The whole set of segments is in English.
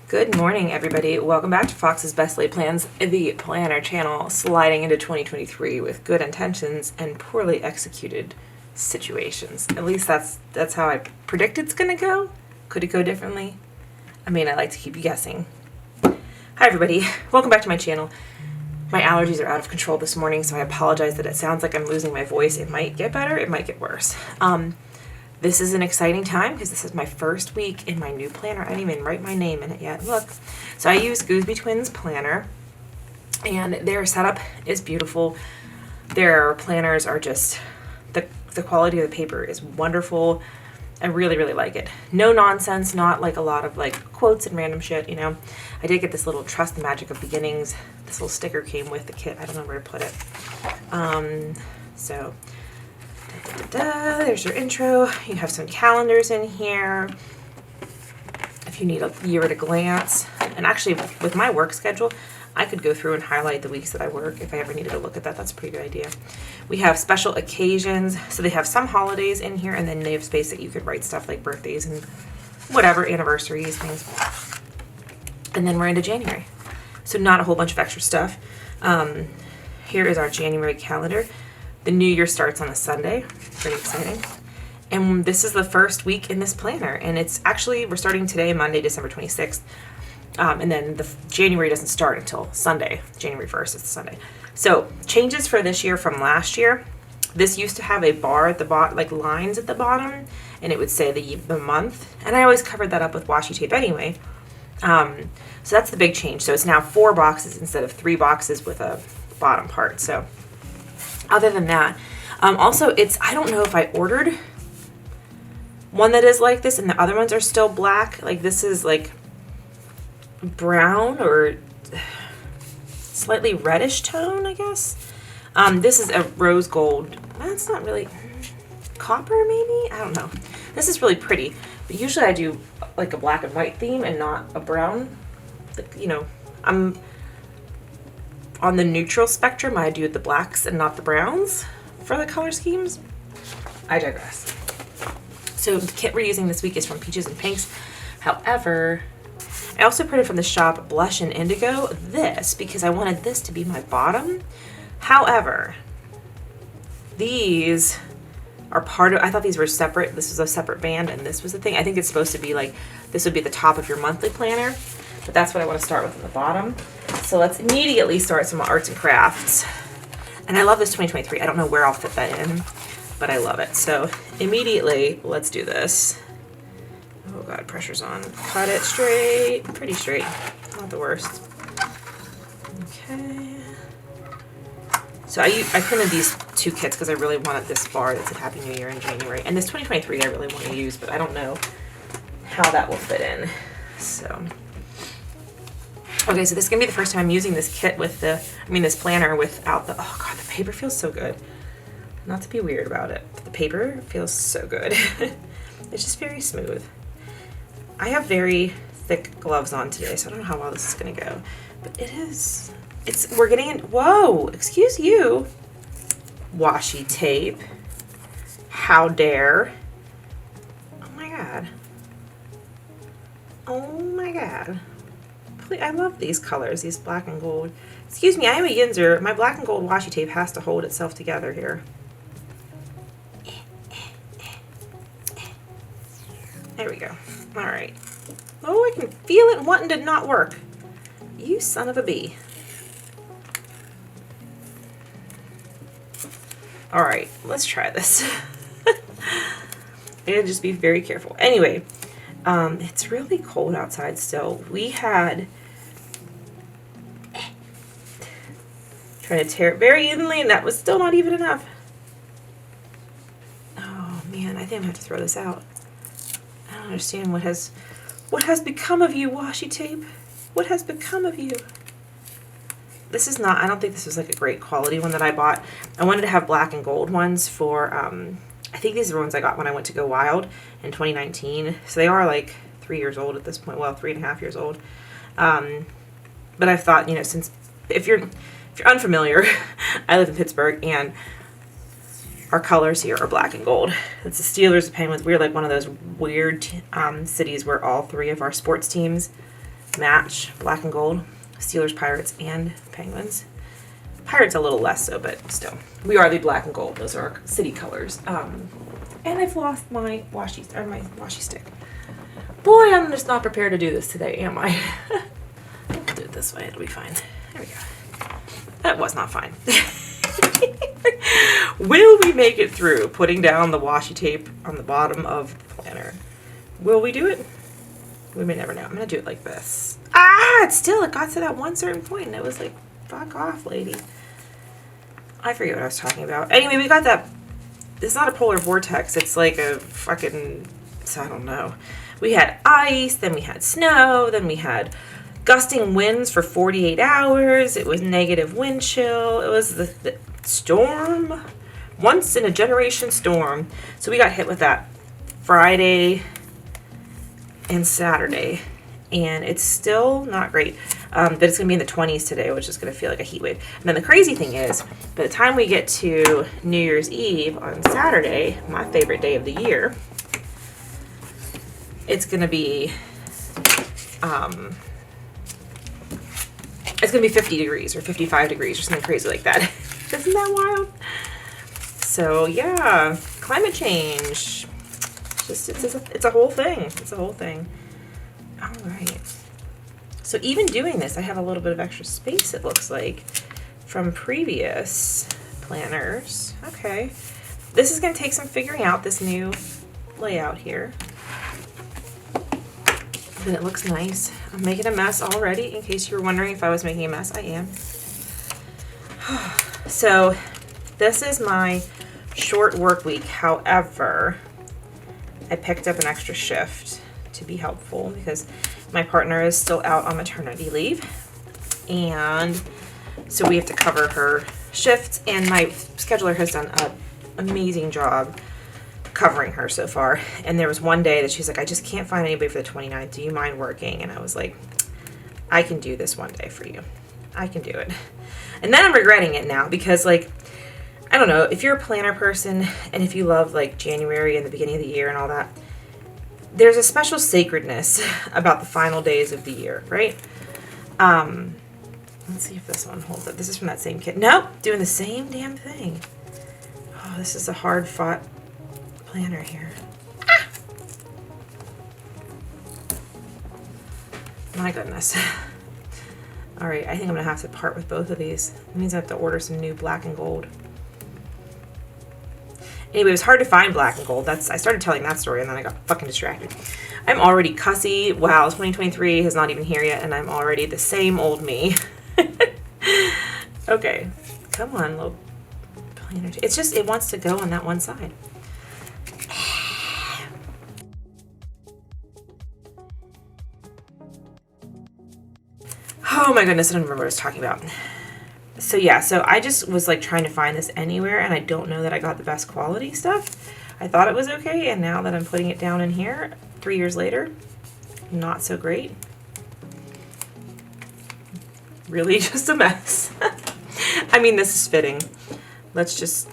Good morning, everybody. Welcome back to Fox's Best Laid Plans, the planner channel, sliding into 2023 with good intentions and poorly executed situations. At least that's how I predict it's gonna go. Could it go differently? I mean, I like to keep you guessing. Hi, everybody. Welcome back to my channel. My allergies are out of control this morning, so I apologize that it sounds like I'm losing my voice. It might get better. It might get worse. This is an exciting time because this is my first week in my new planner. I didn't even write my name in it yet. Look. So I use Gooseby Twins planner, and their setup is beautiful. Their planners are just, the quality of the paper is wonderful. I really, really like it. No nonsense, not like a lot of like quotes and random shit, you know. I did get this little Trust the Magic of Beginnings. This little sticker came with the kit. I don't know where to put it. There's your intro. You have some calendars in here if you need a year at a glance. And actually, with my work schedule, I could go through and highlight the weeks that I work if I ever needed to look at that. That's a pretty good idea. We have special occasions. So they have some holidays in here, and then they have space that you could write stuff like birthdays and whatever, anniversaries, things. And then we're into January. So not a whole bunch of extra stuff. Here is our January calendar. The new year starts on a Sunday. Pretty exciting. And this is the first week in this planner. And it's actually, we're starting today, Monday, December 26th. And then the January doesn't start until Sunday, January 1st, it's Sunday. So changes for this year from last year. This used to have a bar at the bottom, like lines at the bottom, and it would say the month. And I always covered that up with washi tape anyway. So that's the big change. So it's now 4 boxes instead of 3 boxes with a bottom part. So other than that, also I don't know if I ordered one that is like this and the other ones are still black. Like this is like brown or slightly reddish tone, I guess. This is a rose gold. That's not really copper, maybe? I don't know. This is really pretty, but usually I do like a black and white theme and not a brown. You know, I'm on the neutral spectrum. I do the blacks and not the browns for the color schemes. I digress. So the kit we're using this week is from Peaches and Pinks. However, I also printed from the shop Blush and Indigo this because I wanted this to be my bottom. However, these are part of, I thought these were separate. This was a separate band and this was the thing. I think it's supposed to be like, this would be the top of your monthly planner, but that's what I want to start with on the bottom. So let's immediately start some arts and crafts. And I love this 2023. I don't know where I'll fit that in, but I love it. So immediately, let's do this. Oh God, pressure's on. Cut it straight, pretty straight, not the worst. Okay. So I printed these 2 kits because I really wanted this bar that said Happy New Year in January. And this 2023 I really want to use, but I don't know how that will fit in. So, okay, so this is going to be the first time I'm using this kit with this planner without the, oh God, the paper feels so good. Not to be weird about it, but the paper feels so good. It's just very smooth. I have very thick gloves on today, so I don't know how well this is going to go. But we're getting in, whoa, excuse you. Washi tape. How dare. Oh my God. Oh my God. I love these colors, these black and gold. Excuse me, I am a Yinzer. My black and gold washi tape has to hold itself together here. There we go. All right. Oh, I can feel it wanting to not work. You son of a bee. All right, let's try this. And just be very careful. Anyway, it's really cold outside still. We had trying to tear it very evenly, and that was still not even enough. Oh man, I think I'm gonna have to throw this out. I don't understand what has become of you, washi tape. What has become of you? This is not, I don't think this was like a great quality one that I bought. I wanted to have black and gold ones for, I think these are the ones I got when I went to Go Wild in 2019. So they are like 3 years old at this point. Well, 3.5 years old. But I thought, you know, since if you're unfamiliar, I live in Pittsburgh and our colors here are black and gold. It's the Steelers, the Penguins. We're like one of those weird cities where all 3 of our sports teams match black and gold, Steelers, Pirates, and Penguins. Pirates a little less so, but still. We are the black and gold. Those are our city colors. And I've lost my washi stick. Boy, I'm just not prepared to do this today, am I? I'll do it this way. It'll be fine. There we go. That was not fine. Will we make it through putting down the washi tape on the bottom of the planner? Will we do it? We may never know. I'm going to do it like this. It got to that one certain point and it was like, fuck off, lady. I forget what I was talking about. Anyway, we got that. It's not a polar vortex. It's like a fucking, I don't know. We had ice, then we had snow, then we had gusting winds for 48 hours. It was negative wind chill. It was the storm. Once in a generation storm. So we got hit with that Friday and Saturday. And it's still not great. But it's going to be in the 20s today, which is going to feel like a heat wave. And then the crazy thing is, by the time we get to New Year's Eve on Saturday, my favorite day of the year, it's going to be, it's going to be 50 degrees or 55 degrees or something crazy like that. Isn't that wild? So yeah, climate change. It's a whole thing. It's a whole thing. All right. So even doing this, I have a little bit of extra space, it looks like, from previous planners. Okay. This is going to take some figuring out, this new layout here. But it looks nice. I'm making a mess already, in case you were wondering if I was making a mess. I am. So this is my short work week. However, I picked up an extra shift to be helpful because my partner is still out on maternity leave, and so we have to cover her shifts, and my scheduler has done an amazing job covering her so far. And there was one day that she's like, I just can't find anybody for the 29th. Do you mind working? And I was like, I can do this one day for you. I can do it. And then I'm regretting it now because, like, I don't know, if you're a planner person and if you love like January and the beginning of the year and all that, there's a special sacredness about the final days of the year, right? Let's see if this one holds up. This is from that same kit. Nope, doing the same damn thing. Oh, this is a hard-fought planner here. Ah! My goodness. All right, I think I'm gonna have to part with both of these. It means I have to order some new black and gold. Anyway, it was hard to find black and gold. I started telling that story and then I got fucking distracted. I'm already cussy. Wow, 2023 is not even here yet and I'm already the same old me. Okay, come on, little planner. It's just, it wants to go on that one side. Oh my goodness, I don't remember what I was talking about. So yeah, so I just was like trying to find this anywhere and I don't know that I got the best quality stuff. I thought it was okay, and now that I'm putting it down in here 3 years later, not so great. Really just a mess. I mean, this is fitting. Let's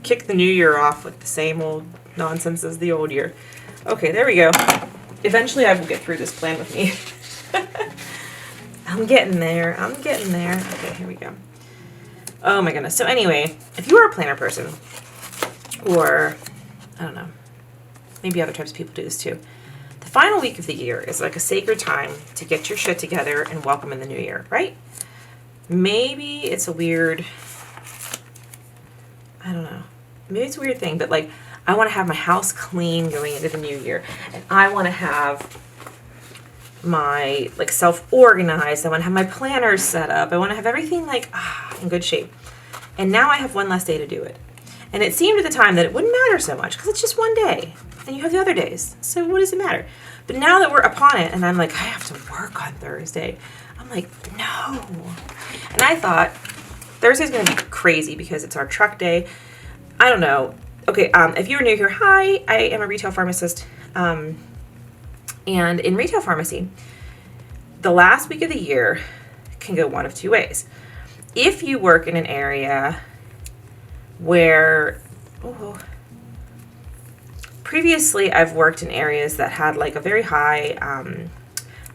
kick the new year off with the same old nonsense as the old year. Okay, there we go. Eventually I will get through this plan with me. I'm getting there. I'm getting there. Okay, here we go. Oh my goodness. So anyway, if you are a planner person, or I don't know, maybe other types of people do this too. The final week of the year is like a sacred time to get your shit together and welcome in the new year, right? Maybe it's a weird, I don't know. Maybe it's a weird thing, but like I want to have my house clean going into the new year, and I want to have my like self-organized. I want to have my planners set up. I want to have everything like in good shape. And now I have one less day to do it. And it seemed at the time that it wouldn't matter so much because it's just one day and you have the other days. So what does it matter? But now that we're upon it and I'm like, I have to work on Thursday. I'm like, no. And I thought Thursday's going to be crazy because it's our truck day. I don't know. Okay, if you're new here, hi, I am a retail pharmacist. And in retail pharmacy, the last week of the year can go one of two ways. If you work in an area where, previously I've worked in areas that had like a very high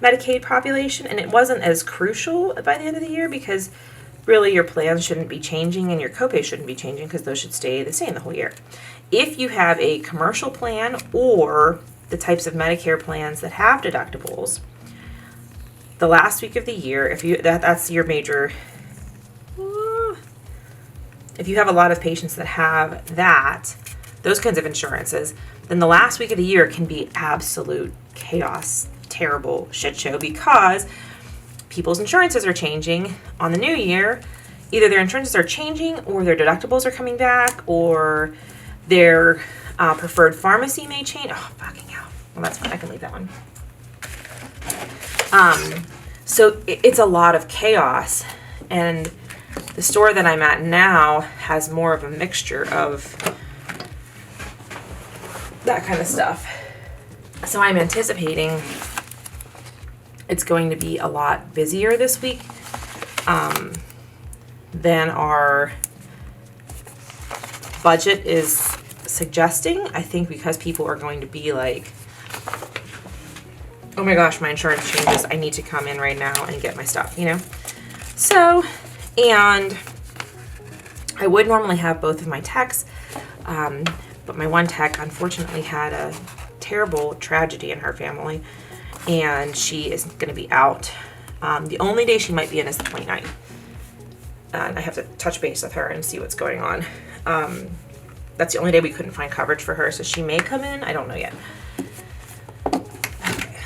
Medicaid population, and it wasn't as crucial by the end of the year because really your plans shouldn't be changing and your copay shouldn't be changing because those should stay the same the whole year. If you have a commercial plan or the types of Medicare plans that have deductibles, the last week of the year, if you that's your major, if you have a lot of patients that have those kinds of insurances, then the last week of the year can be absolute chaos, terrible shit show because people's insurances are changing on the new year. Either their insurances are changing or their deductibles are coming back or their preferred pharmacy may change. Oh, fucking hell. Well, that's fine. I can leave that one. So it's a lot of chaos, and the store that I'm at now has more of a mixture of that kind of stuff. So I'm anticipating it's going to be a lot busier this week than our budget is suggesting. I think because people are going to be like, oh my gosh, my insurance changes. I need to come in right now and get my stuff, you know? So, and I would normally have both of my techs, but my one tech unfortunately had a terrible tragedy in her family, and she is going to be out. The only day she might be in is the 29th. And I have to touch base with her and see what's going on. That's the only day we couldn't find coverage for her, so she may come in. I don't know yet. Okay.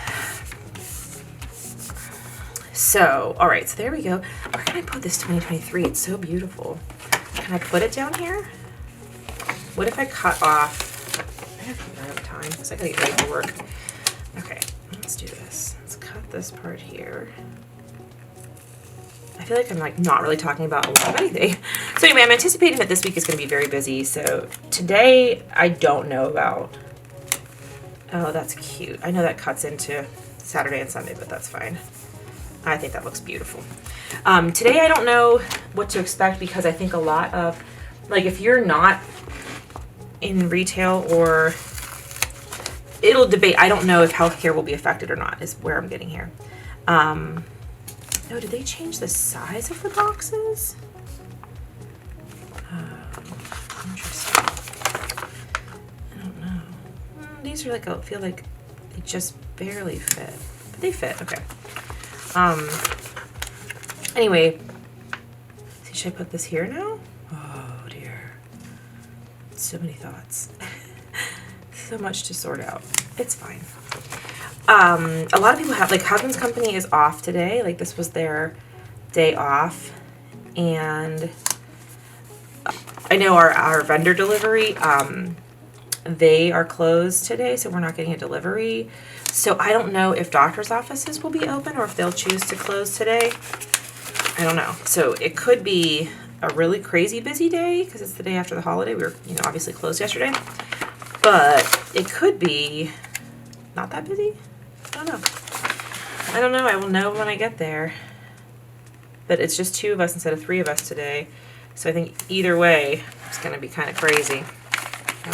So, all right, so there we go. Where can I put this 2023? It's so beautiful. Can I put it down here? What if I cut off? I have time because I gotta get ready for work. Okay, let's do this. Let's cut this part here. I feel like I'm like not really talking about a lot of anything. So anyway, I'm anticipating that this week is going to be very busy. So today I don't know about. Oh, that's cute. I know that cuts into Saturday and Sunday, but that's fine. I think that looks beautiful. Today I don't know what to expect because I think a lot of, like, if you're not in retail or it'll debate. I don't know if healthcare will be affected or not is where I'm getting here. No, did they change the size of the boxes? Interesting. I don't know. These are like, I feel like they just barely fit. But they fit, okay. Anyway, should I put this here now? Oh dear. So many thoughts. So much to sort out. It's fine. A lot of people have, like, Husband's Company is off today. Like, this was their day off. And I know our vendor delivery, they are closed today, so we're not getting a delivery. So I don't know if doctor's offices will be open or if they'll choose to close today. I don't know. So it could be a really crazy busy day because it's the day after the holiday. We were, obviously closed yesterday. But it could be not that busy. I don't know. I will know when I get there. But it's just 2 of us instead of 3 of us today. So I think either way, it's going to be kind of crazy.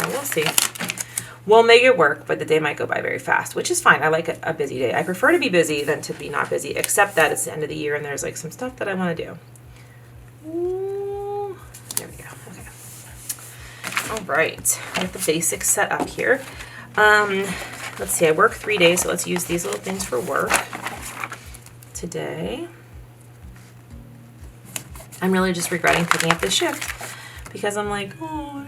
We'll see. We'll make it work, but the day might go by very fast, which is fine. I like a busy day. I prefer to be busy than to be not busy, except that it's the end of the year and there's like some stuff that I want to do. Ooh, there we go. Okay. All right. I have the basics set up here. Let's see. I work 3 days, so let's use these little things for work today. I'm really just regretting picking up this shift because I'm like, oh,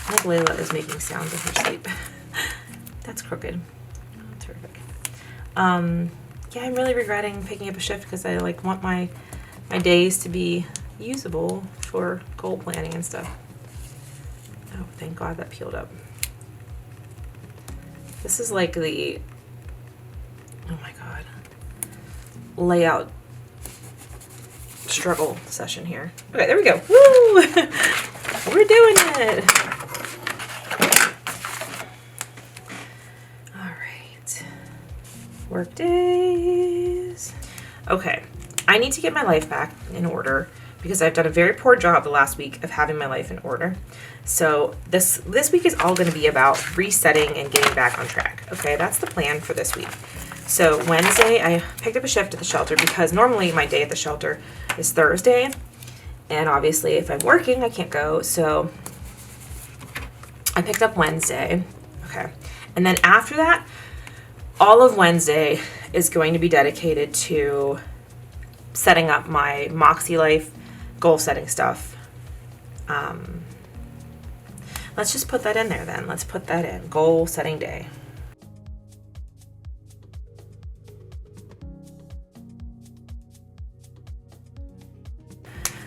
I think Layla is making sounds in her sleep. That's crooked. Oh, terrific. Yeah, I'm really regretting picking up a shift because I want my days to be usable for goal planning and stuff. Oh, thank God that peeled up. This is like the, oh my God, layout struggle session here. Okay, there we go. Woo! We're doing it. All right. Work days. Okay. I need to get my life back in order because I've done a very poor job the last week of having my life in order. So this week is all going to be about resetting and getting back on track. Okay, that's the plan for this week. So Wednesday, I picked up a shift at the shelter because normally my day at the shelter is Thursday. And obviously if I'm working, I can't go. So I picked up Wednesday. Okay. And then after that, all of Wednesday is going to be dedicated to setting up my Moxie Life goal setting stuff. Let's just put that in there then. Let's put that in. Goal setting day.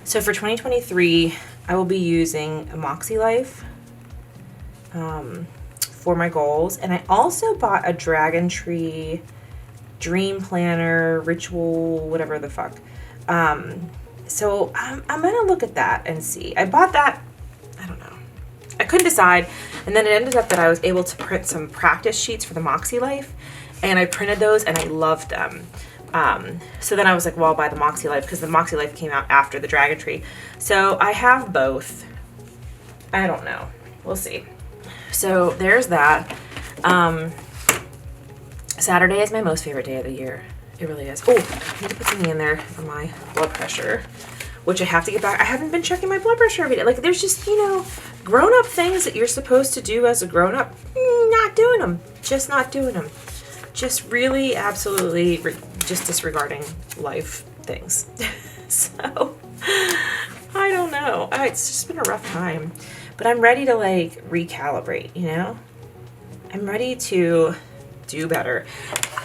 So for 2023, I will be using a Moxie Life for my goals. And I also bought a Dragon Tree Dream Planner, Ritual, whatever the fuck. So I'm going to look at that and see. I bought that, I don't know. I couldn't decide. And then it ended up that I was able to print some practice sheets for the Moxie Life. And I printed those and I loved them. So then I was like, well, I'll buy the Moxie Life because the Moxie Life came out after the Dragon Tree. So I have both. I don't know. We'll see. So there's that. Saturday is my most favorite day of the year. It really is. Oh, I need to put something in there for my blood pressure, which I have to get back. I haven't been checking my blood pressure every day. Like, there's just, grown-up things that you're supposed to do as a grown-up. Not doing them. Just not doing them. Just really, absolutely, just disregarding life things. So, I don't know. It's just been a rough time. But I'm ready to, recalibrate, I'm ready to do better.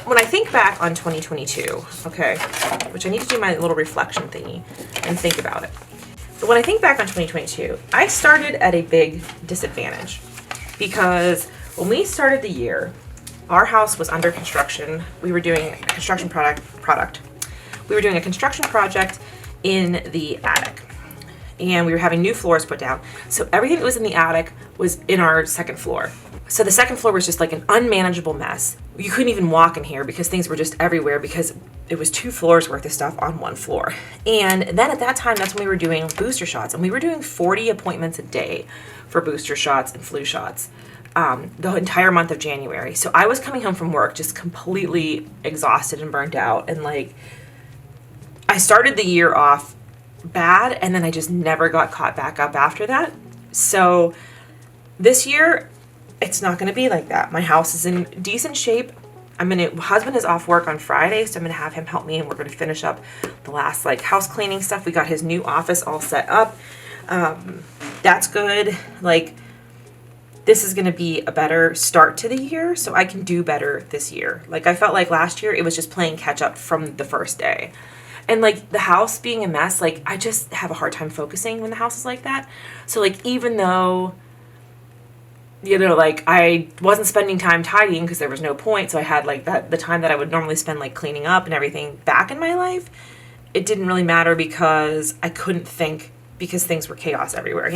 When I think back on 2022, okay, which I need to do my little reflection thingy and think about it. But when I think back on 2022, I started at a big disadvantage because when we started the year, our house was under construction. We were doing a construction product. We were doing a construction project in the attic. And we were having new floors put down. So everything that was in the attic was in our second floor. So the second floor was just like an unmanageable mess. You couldn't even walk in here because things were just everywhere because it was 2 floors worth of stuff on 1 floor. And then at that time, that's when we were doing booster shots. And we were doing 40 appointments a day for booster shots and flu shots the entire month of January. So I was coming home from work just completely exhausted and burnt out. And I started the year off bad and then I just never got caught back up after that. So this year, it's not going to be like that. My house is in decent shape. Husband is off work on Friday, so I'm going to have him help me and we're going to finish up the last house cleaning stuff. We got his new office all set up. That's good. This is going to be a better start to the year, so I can do better this year. I felt like last year it was just playing catch up from the first day. And the house being a mess, I just have a hard time focusing when the house is like that. So even though I wasn't spending time tidying because there was no point. So I had the time that I would normally spend cleaning up and everything back in my life. It didn't really matter because I couldn't think because things were chaos everywhere,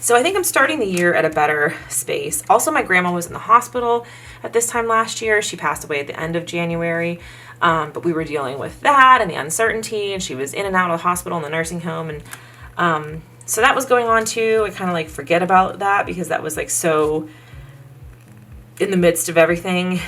So I think I'm starting the year at a better space. Also, my grandma was in the hospital at this time last year. She passed away at the end of January. But we were dealing with that and the uncertainty, and she was in and out of the hospital and the nursing home. And, so that was going on too. I kind of forget about that because that was so in the midst of everything.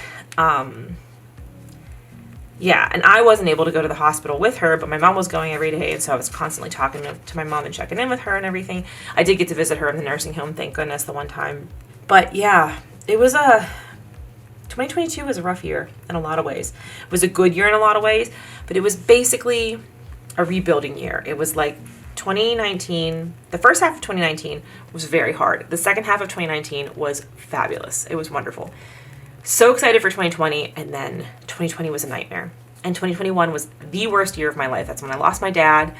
Yeah, and I wasn't able to go to the hospital with her, but my mom was going every day, and so I was constantly talking to my mom and checking in with her and everything. I did get to visit her in the nursing home, thank goodness, the one time. But yeah, 2022 was a rough year in a lot of ways. It was a good year in a lot of ways, but it was basically a rebuilding year. It was 2019, the first half of 2019 was very hard. The second half of 2019 was fabulous. It was wonderful. So excited for 2020, and then 2020 was a nightmare. And 2021 was the worst year of my life. That's when I lost my dad.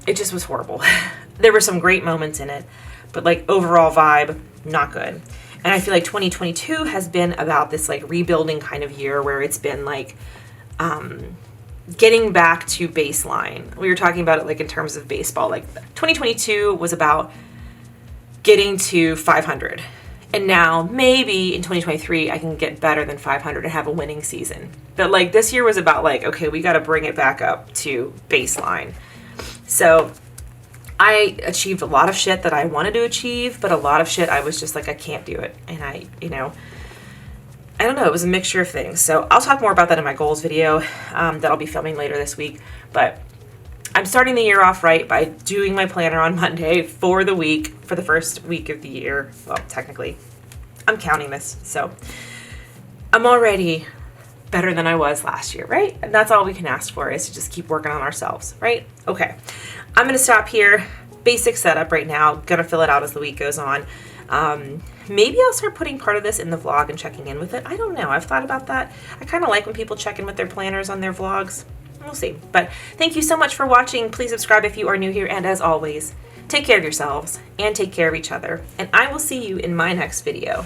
It just was horrible. There were some great moments in it, but overall vibe, not good. And I feel 2022 has been about this rebuilding kind of year where it's been getting back to baseline. We were talking about it in terms of baseball. 2022 was about getting to 500. And now maybe in 2023 I can get better than 500 and have a winning season. But this year was about okay, we got to bring it back up to baseline. So I achieved a lot of shit that I wanted to achieve, but a lot of shit I was just I can't do it. And I I don't know, it was a mixture of things. So I'll talk more about that in my goals video that I'll be filming later this week. But I'm starting the year off right by doing my planner on Monday for the week, for the first week of the year. Well, technically, I'm counting this. So I'm already better than I was last year, right? And that's all we can ask for, is to just keep working on ourselves, right? Okay, I'm gonna stop here. Basic setup right now. Gonna fill it out as the week goes on. Maybe I'll start putting part of this in the vlog and checking in with it. I don't know. I've thought about that. I kind of like when people check in with their planners on their vlogs. We'll see. But thank you so much for watching. Please subscribe if you are new here. And as always, take care of yourselves and take care of each other. And I will see you in my next video.